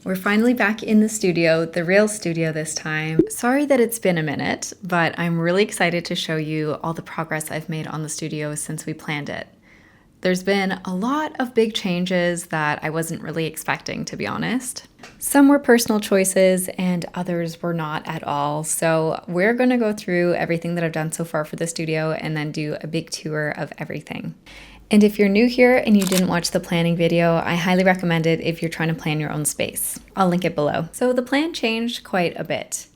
We're finally back in the studio, the real studio this time. Sorry that it's been a minute, but I'm really excited to show you all the progress I've made on the studio since we planned it. There's been a lot of big changes that I wasn't really expecting, to be honest. Some were personal choices and others were not at all. So we're gonna go through everything that I've done so far for the studio and then do a big tour of everything. And if you're new here and you didn't watch the planning video, I highly recommend it if you're trying to plan your own space. I'll link it below. So the plan changed quite a bit.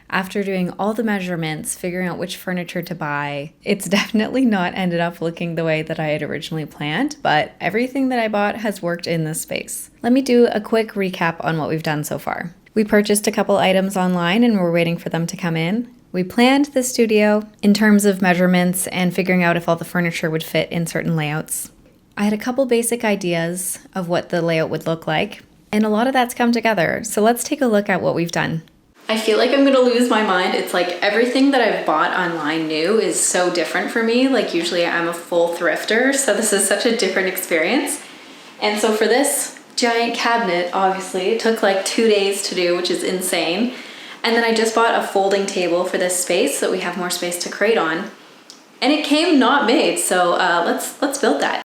After doing all the measurements, figuring out which furniture to buy, it's definitely not ended up looking the way that I had originally planned, but everything that I bought has worked in this space. Let me do a quick recap on what we've done so far. We purchased a couple items online and we're waiting for them to come in. We planned the studio in terms of measurements and figuring out if all the furniture would fit in certain layouts. I had a couple basic ideas of what the layout would look like, and a lot of that's come together. So let's take a look at what we've done. I feel like I'm gonna lose my mind. It's like everything that I've bought online new is so different for me. Like usually I'm a full thrifter, so this is such a different experience. And so for this giant cabinet, obviously, it took like 2 days to do, which is insane. And then I just bought a folding table for this space so that we have more space to create on. And it came not made, so let's build that.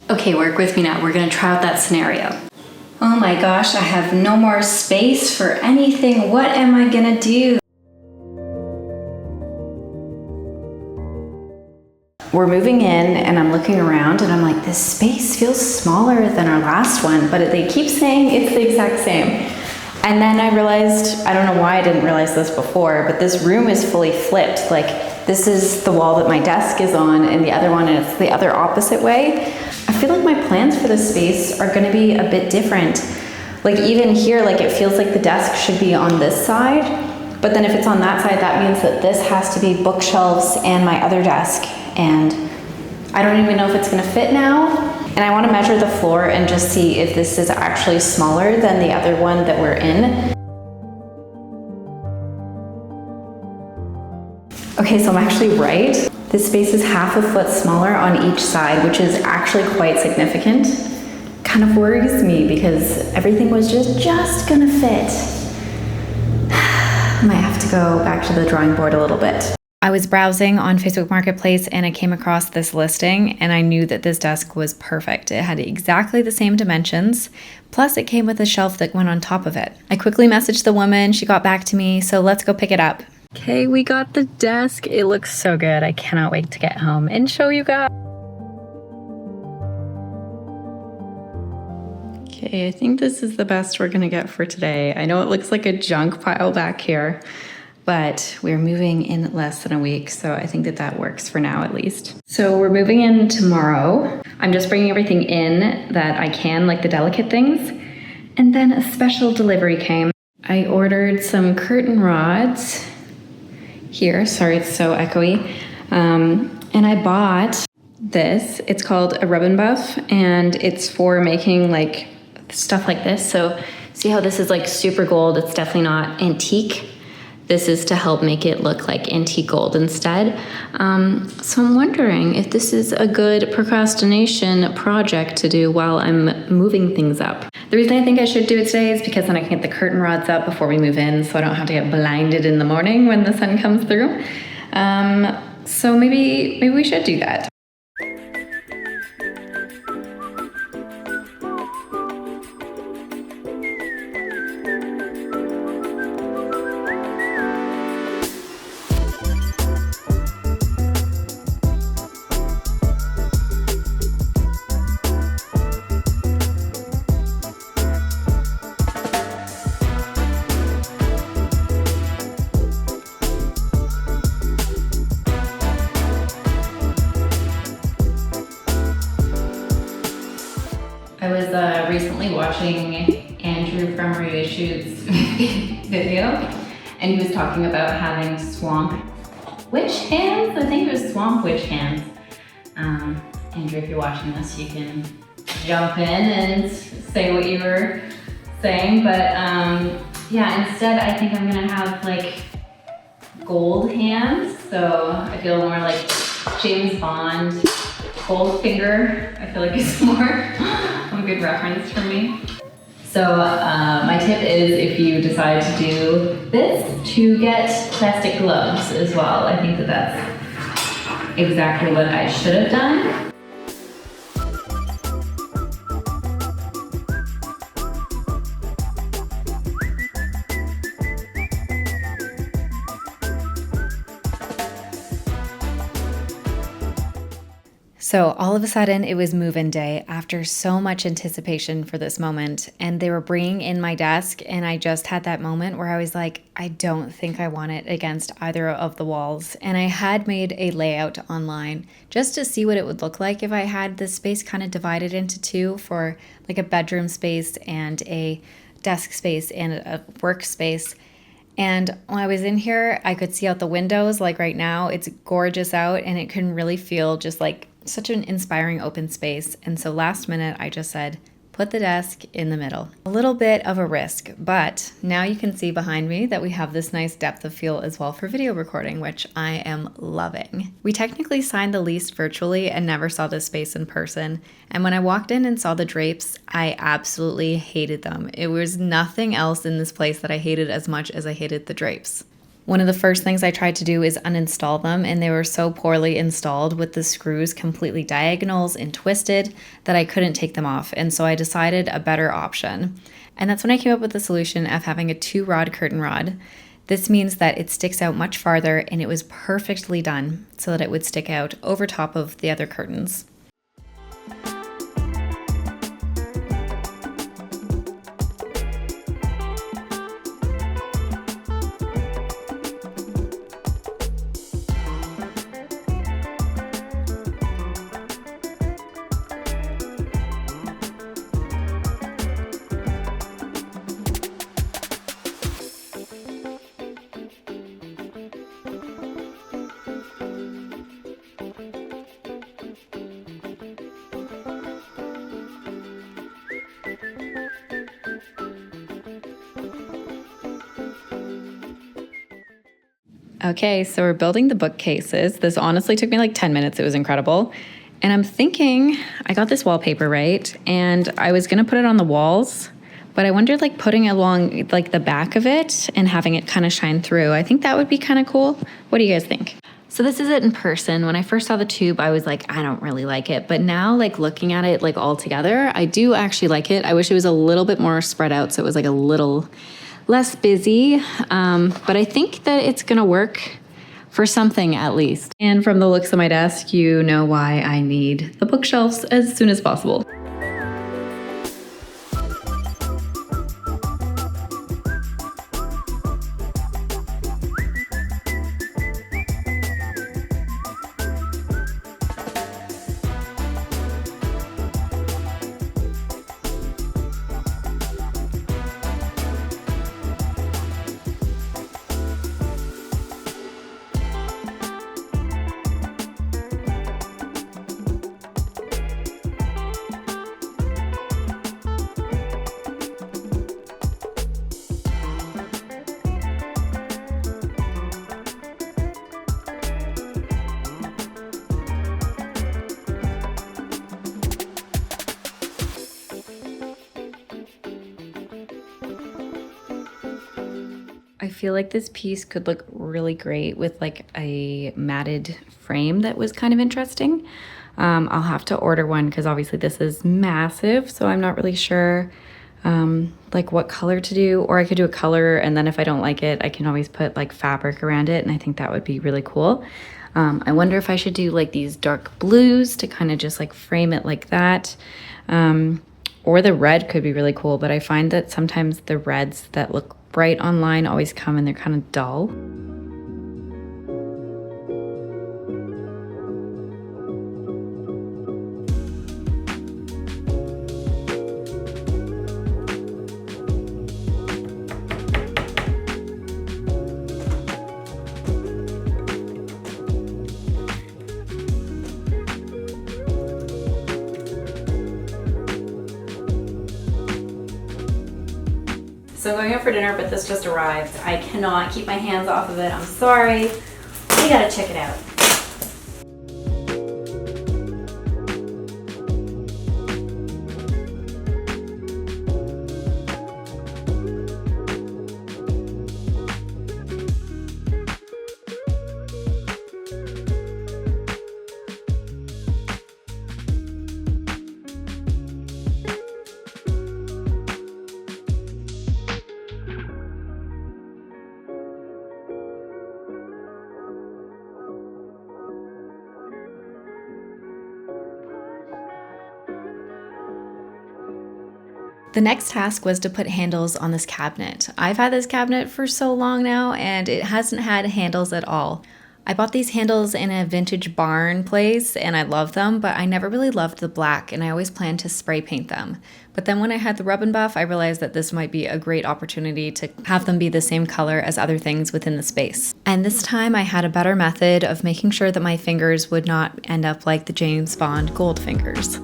Okay, work with me now. We're gonna try out that scenario. Oh my gosh, I have no more space for anything. What am I gonna do? We're moving in and I'm looking around and I'm like, this space feels smaller than our last one, but they keep saying it's the exact same. And then I realized, I don't know why I didn't realize this before, but this room is fully flipped. Like this is the wall that my desk is on and the other one is the other opposite way. I feel like my plans for this space are gonna be a bit different. Like even here, like it feels like the desk should be on this side, but then if it's on that side, that means that this has to be bookshelves and my other desk. And I don't even know if it's gonna fit now. And I wanna measure the floor and just see if this is actually smaller than the other one that we're in. Okay, so I'm actually right. This space is half a foot smaller on each side, which is actually quite significant. Kind of worries me because everything was just gonna fit. I might have to go back to the drawing board a little bit. I was browsing on Facebook Marketplace and I came across this listing and I knew that this desk was perfect. It had exactly the same dimensions, plus it came with a shelf that went on top of it. I quickly messaged the woman, she got back to me, so let's go pick it up. Okay, we got the desk. It looks so good. I cannot wait to get home and show you guys. Okay, I think this is the best we're gonna get for today. I know it looks like a junk pile back here, but we're moving in less than a week, so I think that works for now at least. So we're moving in tomorrow. I'm just bringing everything in that I can, like the delicate things, and then a special delivery came. I ordered some curtain rods here, sorry it's so echoey, and I bought this. It's called a rub and buff, and it's for making like stuff like this. So see how this is like super gold, it's definitely not antique. This is to help make it look like antique gold instead. So I'm wondering if this is a good procrastination project to do while I'm moving things up. The reason I think I should do it today is because then I can get the curtain rods up before we move in so I don't have to get blinded in the morning when the sun comes through. So maybe we should do that. recently watching Andrew from Reissue's video, and he was talking about having swamp witch hands. I think it was swamp witch hands. Andrew, if you're watching this, you can jump in and say what you were saying, but yeah, instead I think I'm gonna have like gold hands, so I feel more like James Bond. Goldfinger, I feel like it's more of a good reference for me. So my tip is, if you decide to do this, to get plastic gloves as well. I think that that's exactly what I should have done. So all of a sudden it was move-in day after so much anticipation for this moment, and they were bringing in my desk, and I just had that moment where I was like, I don't think I want it against either of the walls. And I had made a layout online just to see what it would look like if I had this space kind of divided into two, for like a bedroom space and a desk space and a workspace. And when I was in here, I could see out the windows. Like right now, it's gorgeous out, and it can really feel just like such an inspiring open space. And so last minute, I just said, put the desk in the middle. A little bit of a risk, but now you can see behind me that we have this nice depth of field as well for video recording, which I am loving. We technically signed the lease virtually and never saw this space in person. And when I walked in and saw the drapes, I absolutely hated them. It was nothing else in this place that I hated as much as I hated the drapes. One of the first things I tried to do is uninstall them, and they were so poorly installed with the screws completely diagonals and twisted that I couldn't take them off. And so I decided a better option. And that's when I came up with the solution of having a 2-rod curtain rod. This means that it sticks out much farther, and it was perfectly done so that it would stick out over top of the other curtains. Okay, so we're building the bookcases. This honestly took me like 10 minutes. It was incredible. And I'm thinking, I got this wallpaper, right? And I was gonna put it on the walls, but I wondered like putting it along like the back of it and having it kind of shine through. I think that would be kind of cool. What do you guys think? So this is it in person. When I first saw the tube, I was like, I don't really like it. But now like looking at it like all together, I do actually like it. I wish it was a little bit more spread out, so it was like a little less busy, but I think that it's gonna work for something at least. And from the looks of my desk, you know why I need the bookshelves as soon as possible. I feel like this piece could look really great with like a matted frame that was kind of interesting. I'll have to order one because obviously this is massive, so I'm not really sure like what color to do, or I could do a color and then if I don't like it, I can always put like fabric around it, and I think that would be really cool. I wonder if I should do like these dark blues to kind of just like frame it like that. Or the red could be really cool, but I find that sometimes the reds that look bright online always come and they're kind of dull. So I'm going out for dinner, but this just arrived. I cannot keep my hands off of it. I'm sorry. You gotta check it out. The next task was to put handles on this cabinet. I've had this cabinet for so long now and it hasn't had handles at all. I bought these handles in a vintage barn place and I love them, but I never really loved the black and I always planned to spray paint them. But then when I had the rub and buff, I realized that this might be a great opportunity to have them be the same color as other things within the space. And this time I had a better method of making sure that my fingers would not end up like the James Bond gold fingers.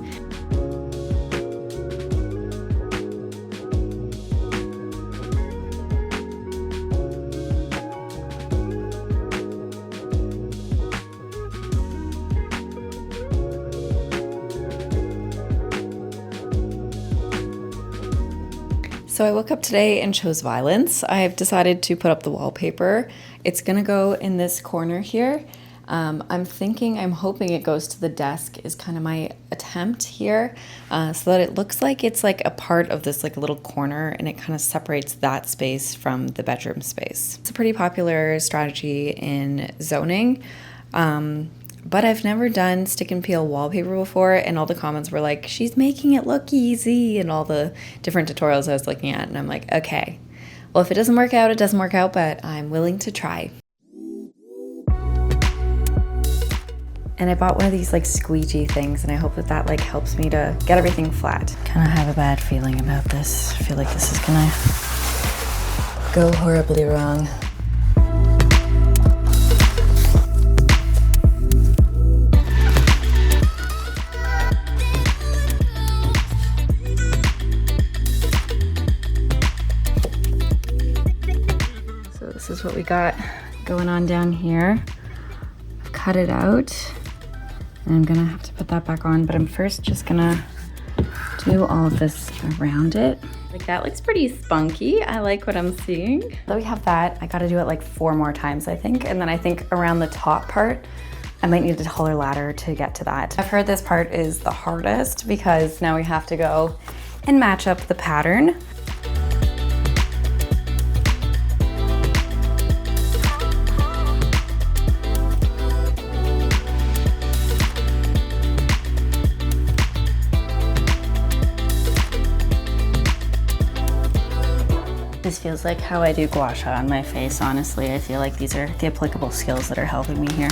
So I woke up today and chose violence. I've decided to put up the wallpaper. It's gonna go in this corner here. I'm hoping it goes to the desk is kind of my attempt here, so that it looks like it's like a part of this like little corner and it kind of separates that space from the bedroom space. It's a pretty popular strategy in zoning. But I've never done stick and peel wallpaper before, and all the comments were like, she's making it look easy, and all the different tutorials I was looking at, and I'm like, okay, well, if it doesn't work out, it doesn't work out, but I'm willing to try. And I bought one of these like squeegee things, and I hope that that like helps me to get everything flat. Kind of have a bad feeling about this. I feel like this is gonna go horribly wrong. This is what we got going on down here. I've cut it out and I'm gonna have to put that back on, but I'm first just gonna do all of this around it. Like that looks pretty spunky. I like what I'm seeing. So we have that. I gotta do it like 4 more times, I think. And then I think around the top part, I might need a taller ladder to get to that. I've heard this part is the hardest because now we have to go and match up the pattern. This feels like how I do gua sha on my face, honestly. I feel like these are the applicable skills that are helping me here.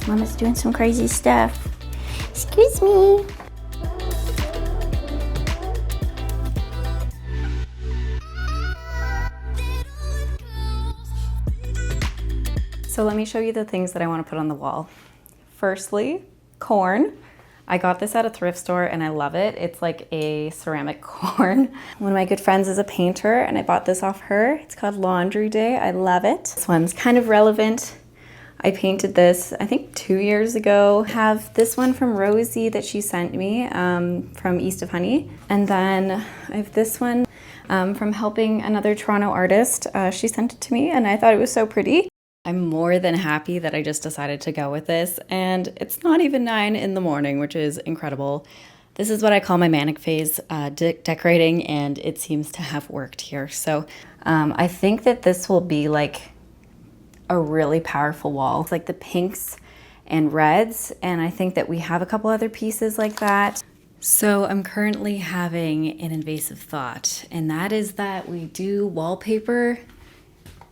Mama's doing some crazy stuff. Excuse me. So let me show you the things that I want to put on the wall. Firstly, corn. I got this at a thrift store and I love it. It's like a ceramic corn. One of my good friends is a painter and I bought this off her. It's called Laundry Day. I love it. This one's kind of relevant. I painted this, I think 2 years ago. Have this one from Rosie that she sent me from East of Honey. And then I have this one from helping another Toronto artist. She sent it to me and I thought it was so pretty. I'm more than happy that I just decided to go with this, and it's not even 9 in the morning, which is incredible. This is what I call my manic phase decorating, and it seems to have worked here. So I think that this will be like a really powerful wall. It's like the pinks and reds, and I think that we have a couple other pieces like that. So I'm currently having an invasive thought, and that is that we do wallpaper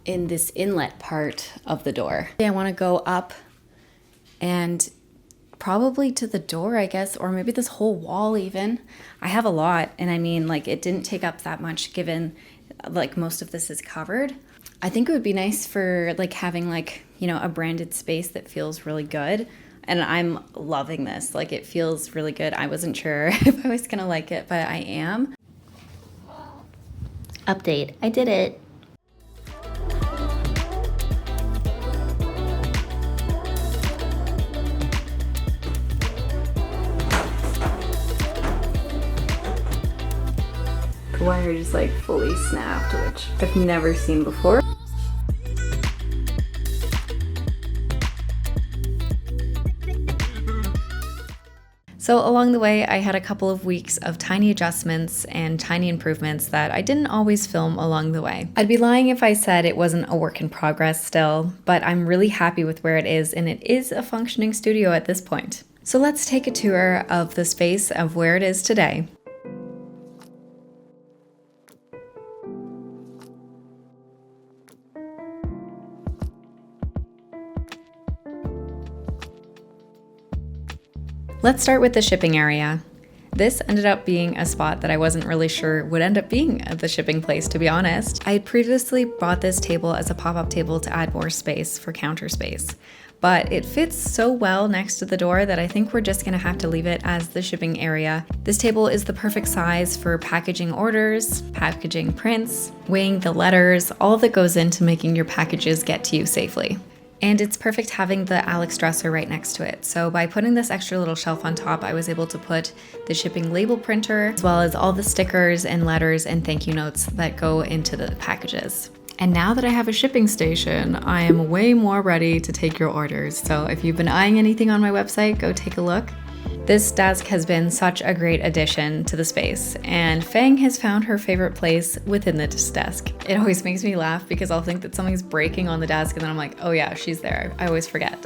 in this inlet part of the door. I want to go up and probably to the door, I guess, or maybe this whole wall even. I have a lot, and I mean, like, it didn't take up that much given like most of this is covered. I think it would be nice for like having like, you know, a branded space that feels really good. And I'm loving this. Like, it feels really good. I wasn't sure if I was gonna like it, but I am. Update, I did it. The wire just like fully snapped, which I've never seen before. So along the way, I had a couple of weeks of tiny adjustments and tiny improvements that I didn't always film along the way. I'd be lying if I said it wasn't a work in progress still, but I'm really happy with where it is, and it is a functioning studio at this point. So let's take a tour of the space of where it is today. Let's start with the shipping area. This ended up being a spot that I wasn't really sure would end up being the shipping place, to be honest. I had previously bought this table as a pop-up table to add more space for counter space, but it fits so well next to the door that I think we're just gonna have to leave it as the shipping area. This table is the perfect size for packaging orders, packaging prints, weighing the letters, all that goes into making your packages get to you safely. And it's perfect having the Alex dresser right next to it. So by putting this extra little shelf on top, I was able to put the shipping label printer, as well as all the stickers and letters and thank you notes that go into the packages. And now that I have a shipping station, I am way more ready to take your orders. So if you've been eyeing anything on my website, go take a look. This desk has been such a great addition to the space, and Fang has found her favorite place within this desk. It always makes me laugh because I'll think that something's breaking on the desk and then I'm like, oh yeah, she's there. I always forget.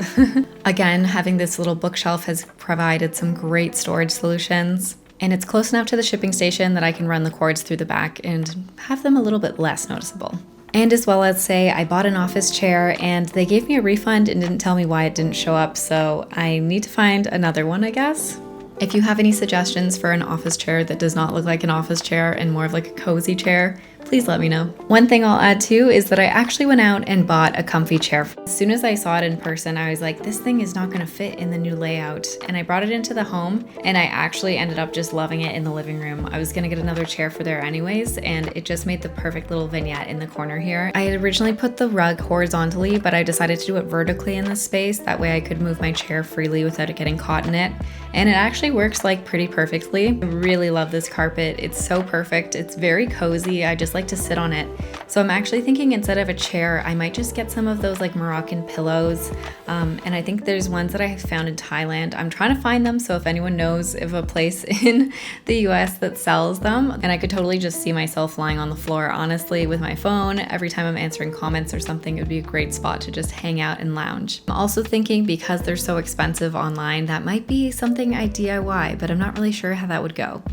Again, having this little bookshelf has provided some great storage solutions, and it's close enough to the shipping station that I can run the cords through the back and have them a little bit less noticeable. And as well as say, I bought an office chair and they gave me a refund and didn't tell me why it didn't show up, so I need to find another one, I guess. If you have any suggestions for an office chair that does not look like an office chair and more of like a cozy chair, please let me know. One thing I'll add too is that I actually went out and bought a comfy chair. As soon as I saw it in person, I was like, this thing is not gonna fit in the new layout. And I brought it into the home and I actually ended up just loving it in the living room. I was gonna get another chair for there anyways, and it just made the perfect little vignette in the corner here. I had originally put the rug horizontally, but I decided to do it vertically in this space. That way I could move my chair freely without it getting caught in it. And it actually works like pretty perfectly. I really love this carpet. It's so perfect. It's very cozy. I just like to sit on it. So I'm actually thinking instead of a chair, I might just get some of those like Moroccan pillows. And I think there's ones that I have found in Thailand. I'm trying to find them, so if anyone knows of a place in the US that sells them, and I could totally just see myself lying on the floor, honestly, with my phone. Every time I'm answering comments or something, it would be a great spot to just hang out and lounge. I'm also thinking because they're so expensive online, that might be something I DIY, but I'm not really sure how that would go.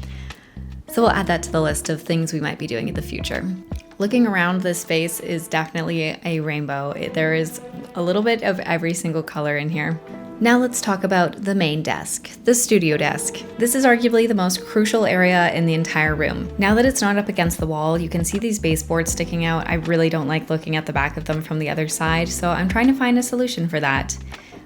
So we'll add that to the list of things we might be doing in the future. Looking around this space is definitely a rainbow. There is a little bit of every single color in here. Now let's talk about the main desk, the studio desk. This is arguably the most crucial area in the entire room. Now that it's not up against the wall, you can see these baseboards sticking out. I really don't like looking at the back of them from the other side, so I'm trying to find a solution for that.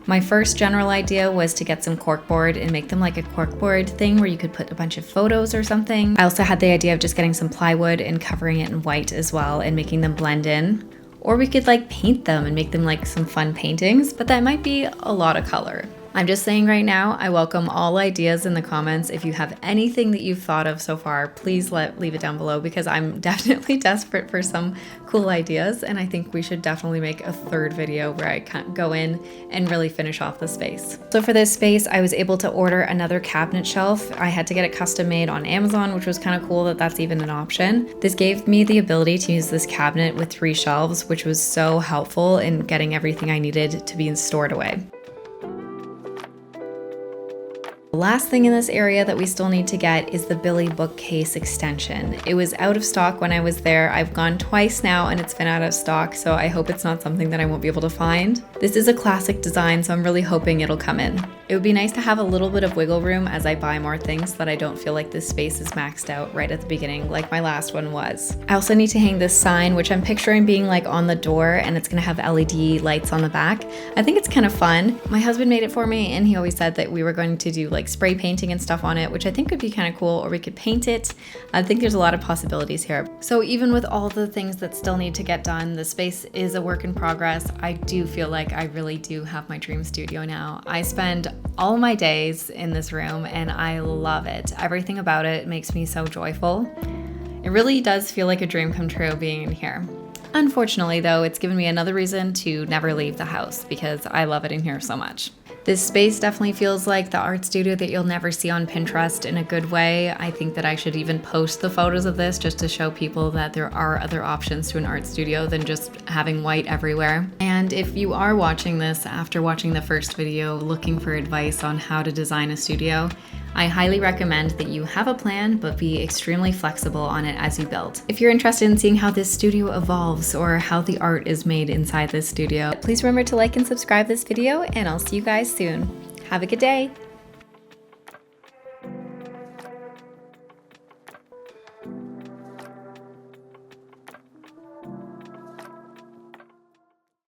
My first general idea was to get some corkboard and make them like a corkboard thing where you could put a bunch of photos or something. I also had the idea of just getting some plywood and covering it in white as well and making them blend in. Or we could like paint them and make them like some fun paintings, but that might be a lot of color. I'm just saying right now, I welcome all ideas in the comments. If you have anything that you've thought of so far, please leave it down below because I'm definitely desperate for some cool ideas, and I think we should definitely make a third video where I go in and really finish off the space. So for this space, I was able to order another cabinet shelf. I had to get it custom made on Amazon, which was kind of cool that that's even an option. This gave me the ability to use this cabinet with 3 shelves, which was so helpful in getting everything I needed to be stored away. The last thing in this area that we still need to get is the Billy bookcase extension. It was out of stock when I was there. I've gone twice now and it's been out of stock, so I hope it's not something that I won't be able to find. This is a classic design, so I'm really hoping it'll come in. It would be nice to have a little bit of wiggle room as I buy more things so that I don't feel like this space is maxed out right at the beginning like my last one was. I also need to hang this sign, which I'm picturing being like on the door, and it's gonna have LED lights on the back. I think it's kind of fun. My husband made it for me and he always said that we were going to do like spray painting and stuff on it, which I think would be kind of cool, or we could paint it. I think there's a lot of possibilities here. So even with all the things that still need to get done, the space is a work in progress. I do feel like I really do have my dream studio now. I spend all my days in this room and I love it. Everything about it makes me so joyful. It really does feel like a dream come true being in here. Unfortunately though, it's given me another reason to never leave the house because I love it in here so much. This space definitely feels like the art studio that you'll never see on Pinterest in a good way. I think that I should even post the photos of this just to show people that there are other options to an art studio than just having white everywhere. And if you are watching this after watching the first video looking for advice on how to design a studio, I highly recommend that you have a plan, but be extremely flexible on it as you build. If you're interested in seeing how this studio evolves or how the art is made inside this studio, please remember to like and subscribe this video, and I'll see you guys soon. Have a good day.